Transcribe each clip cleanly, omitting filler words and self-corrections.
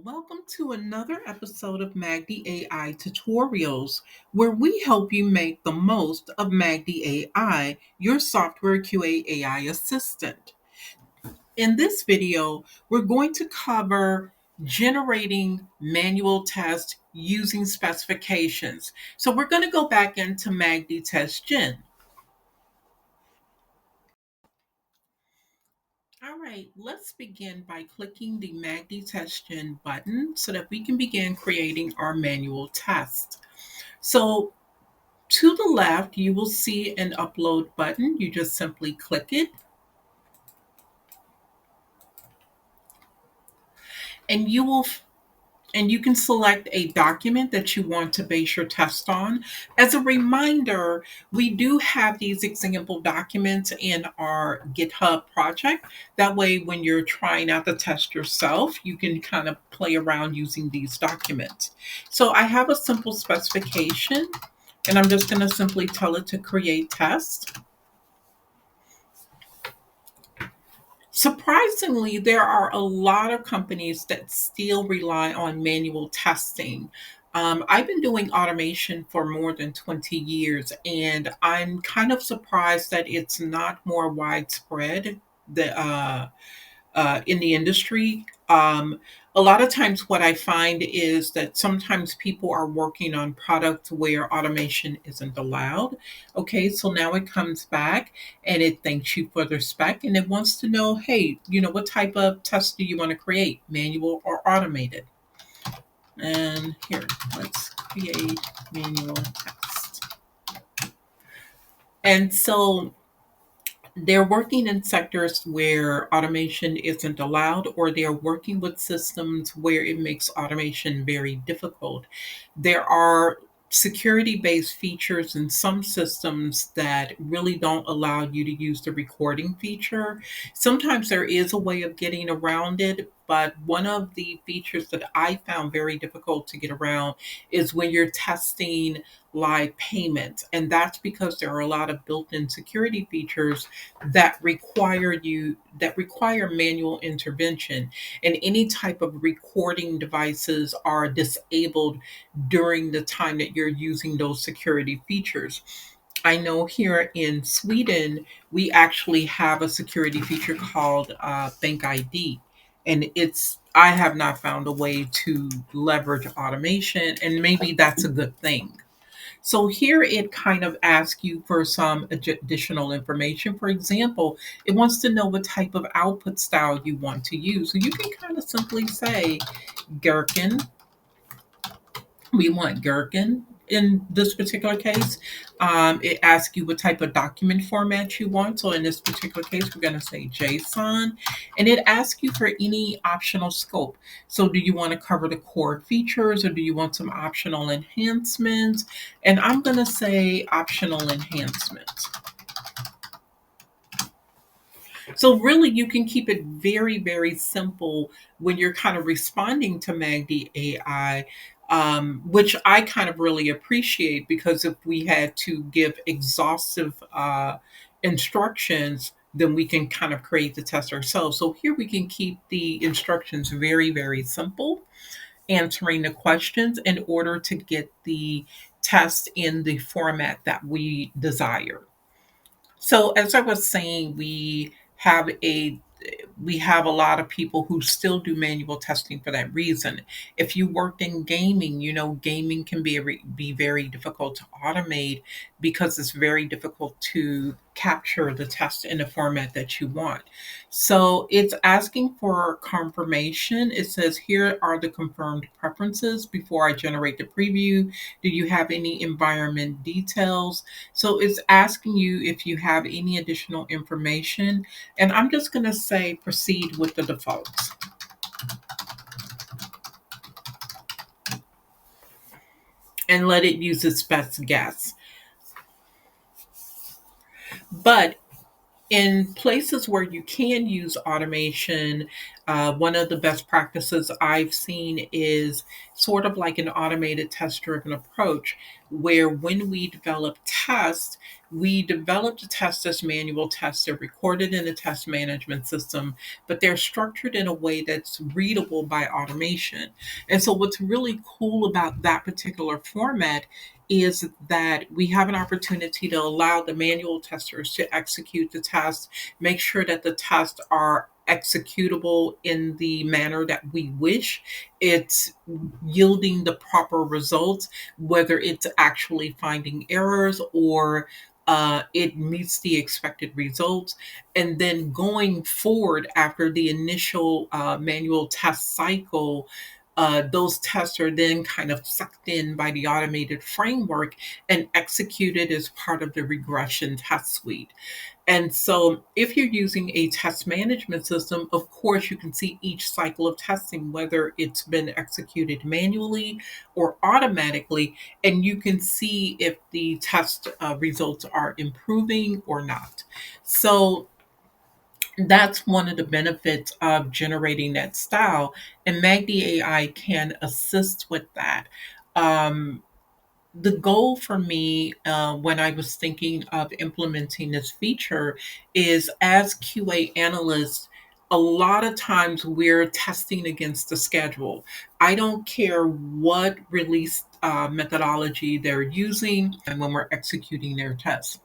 Welcome to another episode of Magdi-AI Tutorials, where we help you make the most of Magdi-AI, your software QA AI assistant. In this video, we're going to cover generating manual tests using specifications. So we're going to go back into MagdiTestGen. All right, let's begin by clicking the MagdiTestGen button so that we can begin creating our manual test. So to the left, you will see an upload button. You just simply click it and you can select a document that you want to base your test on. As a reminder, we do have these example documents in our GitHub project. That way, when you're trying out the test yourself, you can kind of play around using these documents. So I have a simple specification, and I'm just going to simply tell it to create test. Surprisingly, there are a lot of companies that still rely on manual testing. I've been doing automation for more than 20 years, and I'm kind of surprised that it's not more widespread. In the industry. A lot of times, what I find is that sometimes people are working on products where automation isn't allowed. Okay, so now it comes back and it thanks you for the spec and it wants to know, hey, what type of test do you want to create, manual or automated? And here, let's create manual test. And so they're working in sectors where automation isn't allowed, or they're working with systems where it makes automation very difficult. There are security based features in some systems that really don't allow you to use the recording feature. Sometimes there is a way of getting around it, but one of the features that I found very difficult to get around is when you're testing live payments. And that's because there are a lot of built in security features that require manual intervention, and any type of recording devices are disabled during the time that you're using those security features. I know here in Sweden we actually have a security feature called bank ID, and it's I have not found a way to leverage automation, and maybe that's a good thing. So here it kind of asks you for some additional information. For example, it wants to know what type of output style you want to use. So you can kind of simply say gherkin. We want gherkin in this particular case. It asks you what type of document format you want. So in this particular case, we're going to say JSON, and it asks you for any optional scope. So do you want to cover the core features, or do you want some optional enhancements? And I'm going to say optional enhancements. So really, you can keep it very, very simple when you're kind of responding to Magdi AI, which I kind of really appreciate, because if we had to give exhaustive instructions, then we can kind of create the test ourselves. So here we can keep the instructions very, very simple, answering the questions in order to get the test in the format that we desire. So as I was saying, we have a lot of people who still do manual testing for that reason. If you worked in gaming, gaming can be very difficult to automate because it's very difficult to capture the test in the format that you want. So it's asking for confirmation. It says, here are the confirmed preferences before I generate the preview. Do you have any environment details? So it's asking you if you have any additional information. And I'm just going to say proceed with the defaults. And let it use its best guess. But in places where you can use automation, One of the best practices I've seen is sort of like an automated test driven approach, where when we develop tests, we develop the tests as manual tests. They're recorded in a test management system, but they're structured in a way that's readable by automation. And so, what's really cool about that particular format is that we have an opportunity to allow the manual testers to execute the test, make sure that the tests are executable in the manner that we wish. It's yielding the proper results, whether it's actually finding errors or it meets the expected results. And then going forward after the initial manual test cycle, those tests are then kind of sucked in by the automated framework and executed as part of the regression test suite. And so, if you're using a test management system, of course, you can see each cycle of testing, whether it's been executed manually or automatically, and you can see if the test results are improving or not. So, that's one of the benefits of generating that style, and Magdi AI can assist with that. Um, the goal for me when I was thinking of implementing this feature is as QA analysts, a lot of times we're testing against the schedule. I don't care what release methodology they're using and when we're executing their tests.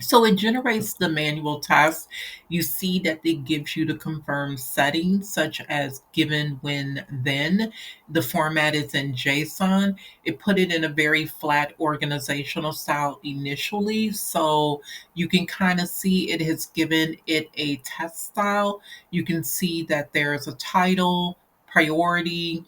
So it generates the manual test. You see that it gives you the confirmed settings, such as given, when, then. The format is in JSON. It put it in a very flat organizational style initially. So you can kind of see it has given it a test style. You can see that there's a title, priority.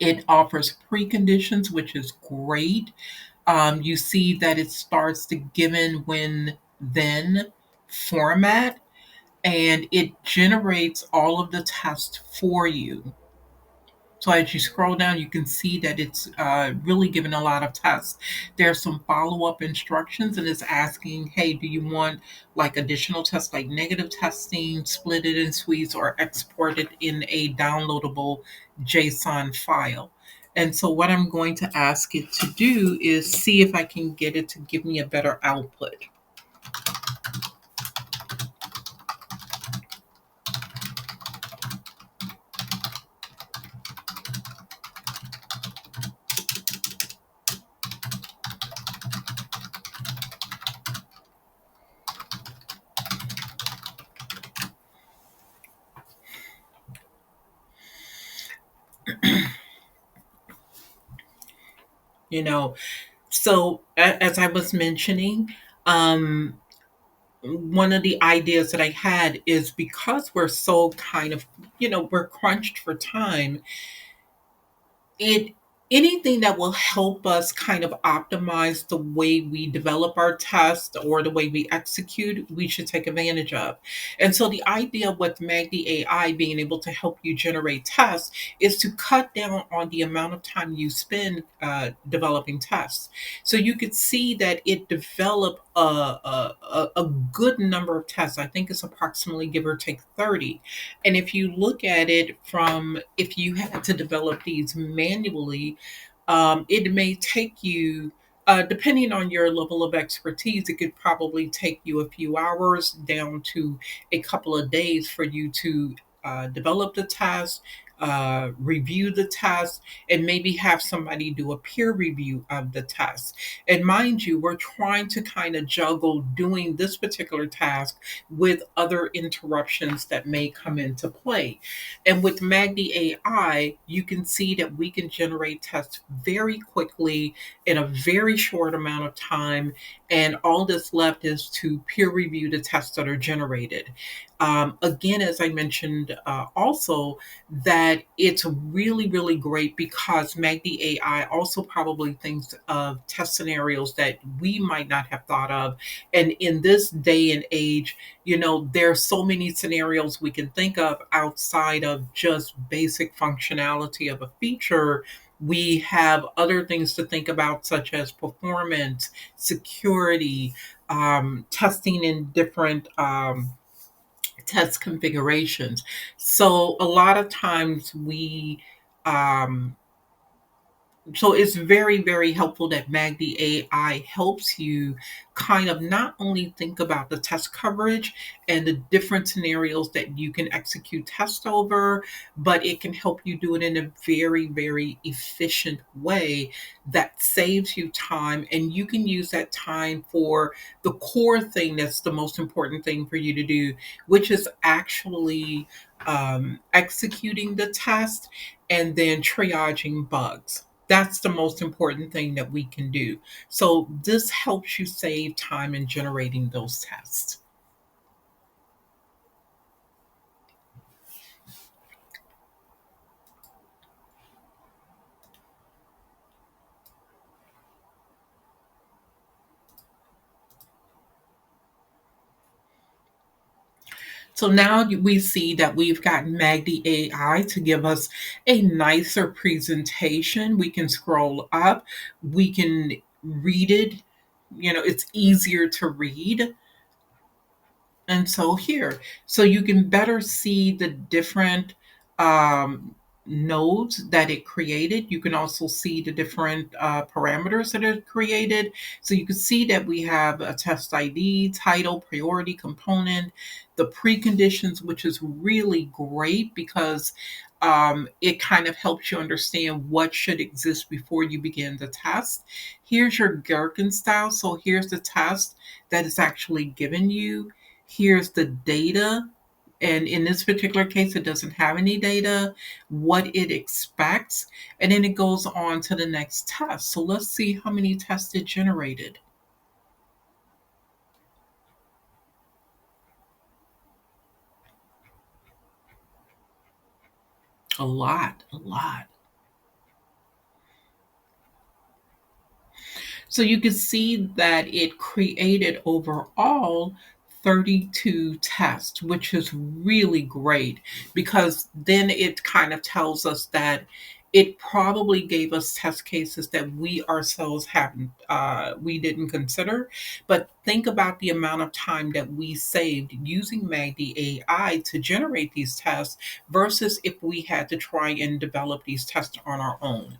It offers preconditions, which is great. You see that it starts the given, when, then format, and it generates all of the tests for you. So as you scroll down, you can see that it's really given a lot of tests. There's some follow-up instructions, and it's asking, hey, do you want like additional tests like negative testing, split it in suites, or export it in a downloadable JSON file? And so what I'm going to ask it to do is see if I can get it to give me a better output. You know, so as I was mentioning, um, one of the ideas that I had is because we're so kind of, we're crunched for time, it anything that will help us kind of optimize the way we develop our test or the way we execute, we should take advantage of. And so the idea with Magdi AI being able to help you generate tests is to cut down on the amount of time you spend developing tests. So you could see that it developed a good number of tests. I think it's approximately give or take 30. And if you look at it from if you had to develop these manually, it may take you, depending on your level of expertise, it could probably take you a few hours down to a couple of days for you to develop the task, review the task, and maybe have somebody do a peer review of the task. And mind you, we're trying to kind of juggle doing this particular task with other interruptions that may come into play. And with Magdi AI, you can see that we can generate tests very quickly in a very short amount of time. And all that's left is to peer review the tests that are generated. Again, as I mentioned also, that it's really, really great because Magdi AI also probably thinks of test scenarios that we might not have thought of. And in this day and age, there's so many scenarios we can think of outside of just basic functionality of a feature. We have other things to think about, such as performance, security, testing in different test configurations. So a lot of times um, so it's very, very helpful that Magdi AI helps you kind of not only think about the test coverage and the different scenarios that you can execute tests over, but it can help you do it in a very, very efficient way that saves you time. And you can use that time for the core thing that's the most important thing for you to do, which is actually executing the test and then triaging bugs. That's the most important thing that we can do. So this helps you save time in generating those tests. So now we see that we've got Magdi AI to give us a nicer presentation. We can scroll up, we can read it. It's easier to read. And so here, so you can better see the different um, nodes that it created. You can also see the different parameters that it created. So you can see that we have a test ID, title, priority component, the preconditions, which is really great because it kind of helps you understand what should exist before you begin the test. Here's your Gherkin style. So here's the test that is actually given you. Here's the data. And in this particular case, it doesn't have any data, what it expects, and then it goes on to the next test. So let's see how many tests it generated. A lot, a lot. So you can see that it created overall 32 tests, which is really great because then it kind of tells us that it probably gave us test cases that we ourselves haven't we didn't consider. But think about the amount of time that we saved using Magdi AI to generate these tests versus if we had to try and develop these tests on our own.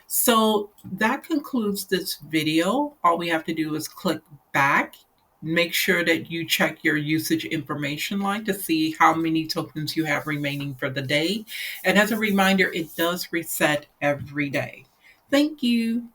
So that concludes this video. All we have to do is click back. Make sure that you check your usage information line to see how many tokens you have remaining for the day. And as a reminder, it does reset every day. Thank you.